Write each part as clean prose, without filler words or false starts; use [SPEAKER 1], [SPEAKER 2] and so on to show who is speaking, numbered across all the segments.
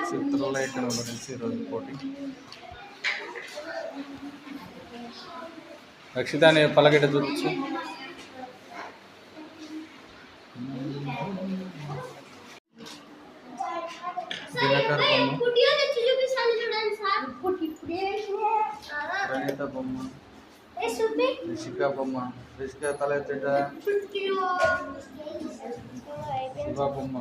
[SPEAKER 1] చిత్రలేఖనం గురించి ఈరోజు పోటీ. రక్షితాన్ని పలకెట చూపించు. దినకర్ బొమ్మ, ప్రణీత బొమ్మ, రిషిక బొమ్మ, రిషిక తల ఎత్తిట, శివ బొమ్మ,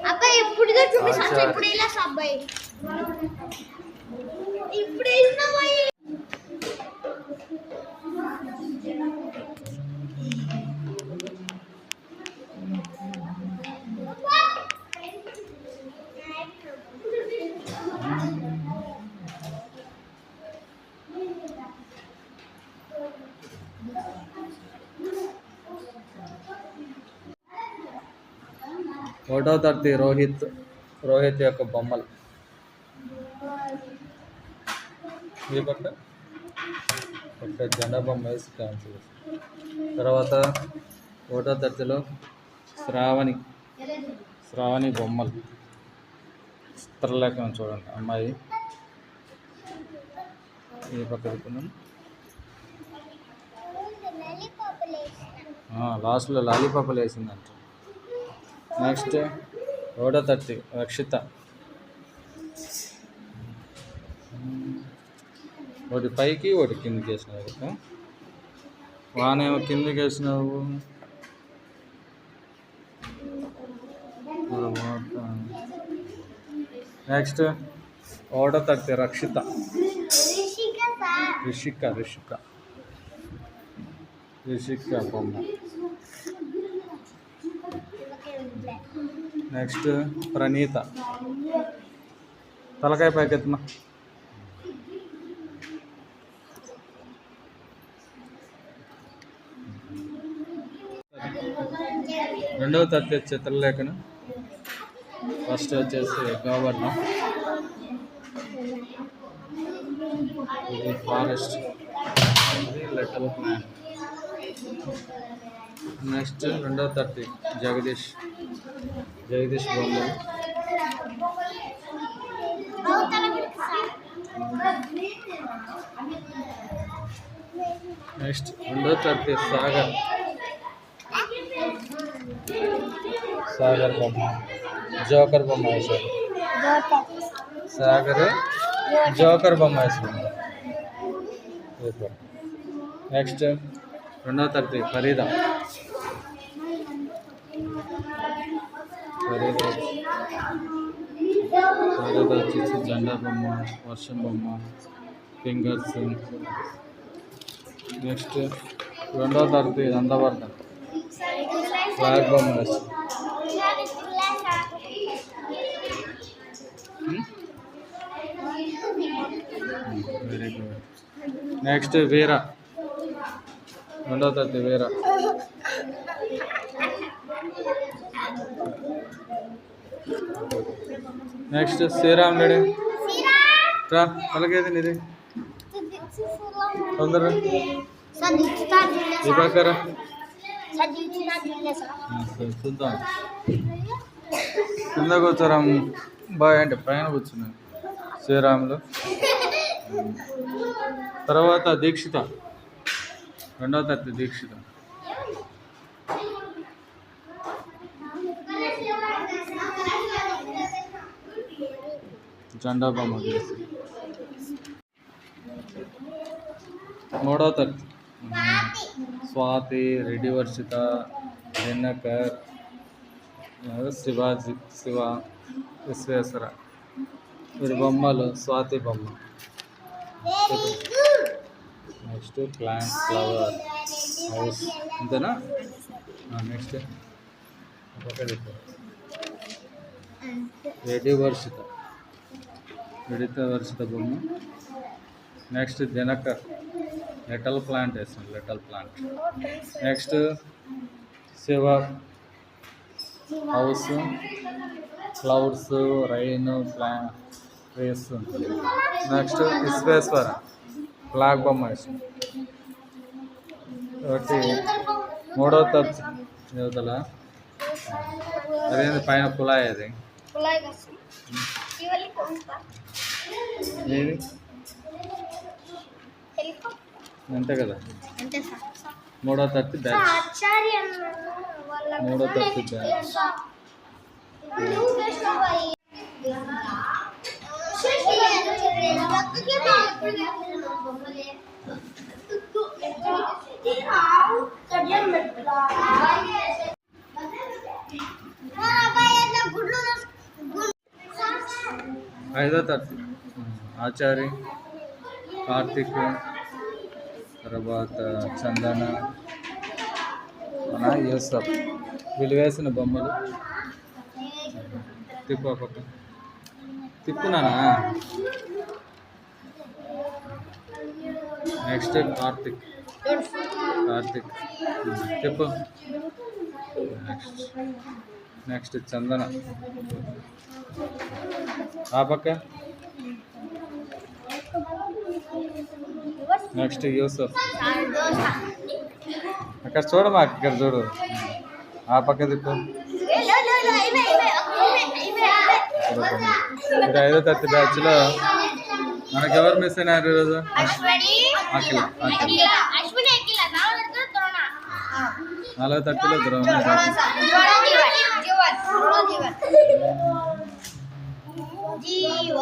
[SPEAKER 2] అబ్బాయి ఇప్పుడు చూపిస్తాను. ఇప్పుడు ఇలా అబ్బాయి ఇప్పుడు వేసినాయి.
[SPEAKER 1] ఒకటో తరగతి రోహిత్ యొక్క బొమ్మలు. ఈ పక్క జెండా బొమ్మ వేసి క్యాన్సిల్. తర్వాత ఒకటో తరగతిలో శ్రావణి బొమ్మలు. చిత్రలేఖనం చూడండి అమ్మాయి. ఈ పక్క పెట్టుకున్నాం. లాస్ట్లో లాలీపాపలు వేసిందంట. నెక్స్ట్ ఒకటో తరగతి రక్షిత. ఒకటి పైకి ఒకటి కిందికి వేసినావు కదా. వానేమో కిందికి వేసినావు. నెక్స్ట్ ఒకటో తరగతి రక్షిత. రిషిక బొమ్మ. నెక్స్ట్ ప్రణీత. తలకాయ పైకెత్తున. రెండవ తరగతి చిత్రలేఖనం. ఫస్ట్ వచ్చేసి గవర్నర్, ఇది ఫారెస్ట్, ఇది లిటిల్ ప్లాంట్. నెక్స్ట్ రెండవ తరగతి జగదీష్ బొమ్మలు. నెక్స్ట్ రెండవ తరగతి సాగర్ బొమ్మ, జోకర్ బొమ్మ వేసారు. జోకర్ బొమ్మ వేసారు. నెక్స్ట్ రెండవ తరగతి ఫరీదా వచ్చేసి జెండా బొమ్మ, వర్షం బొమ్మ, ఫింగర్స్. నెక్స్ట్ రెండవ తరగతి నందవర్ధన్ ఫ్లాగ్ బొమ్మ వేస్తారు. Very good. నెక్స్ట్ వీరా, రెండవ తరగతి వీరా. నెక్స్ట్ శ్రీరామ్ రెడ్డి. రా అలాగేది నీది తొందర ఈ పక్కర చూద్దాం. కింద కూర్చోరాం బాయ్ అంటే పైన కూర్చున్నాను శ్రీరాములు. తర్వాత దీక్షిత, రెండవ తరగతి దీక్షిత. జెండా బొమ్మ చేసి. మూడవ తరగతి స్వాతి, రెడ్డి వర్షిత, దినకర్, శివ విశ్వేశ్వర. వీరి బొమ్మలు. స్వాతి బొమ్మ. Next plant, flower, house. అంతేనా? నెక్స్ట్ రెడ్డి వర్షిత బొమ్మ. నెక్స్ట్ దినకర్ లిటిల్ ప్లాంట్ వేసాను, little plant. Next Shiva house, clouds, rain, trees. Next Vishweshwara flag బొమ్మ వేసాను. ఒకటి మూడవ తరగతి యువతల అదేంది పైన కుళాయి అది
[SPEAKER 2] కుళాయి కోసం ఇవన్నీ కొంటా
[SPEAKER 1] ఏది
[SPEAKER 2] హెలికో
[SPEAKER 1] అంతే కదా
[SPEAKER 2] అంతే సార్
[SPEAKER 1] మూడో తరగతి బ్యాచ్
[SPEAKER 2] ఆచార్య వాళ్ళ
[SPEAKER 1] మూడో తరగతి బ్యాచ్
[SPEAKER 2] నువ్వు వేస్తావా
[SPEAKER 1] ఐదో తరగతి ఆచారి కార్తిక్ తర్వాత చందన మన యూసఫ్ వీళ్ళు వేసిన బొమ్మలు తిప్పు ఆ పక్క తిప్పునానా నెక్స్ట్ కార్తిక్ తిప్పు నెక్స్ట్ చందన ఆ పక్క నెక్స్ట్ యూసఫ్ అక్కడ చూడమా ఇక్కడ చూడు ఆ పక్క తిప్పు ఇప్పుడు ఐదో తరగతి బ్యాచ్లో మనకి ఎవరు మిస్ అయినారు ఈరోజు అఖిల నాలుగో తరగతిలో ద్రోణ
[SPEAKER 2] జీవ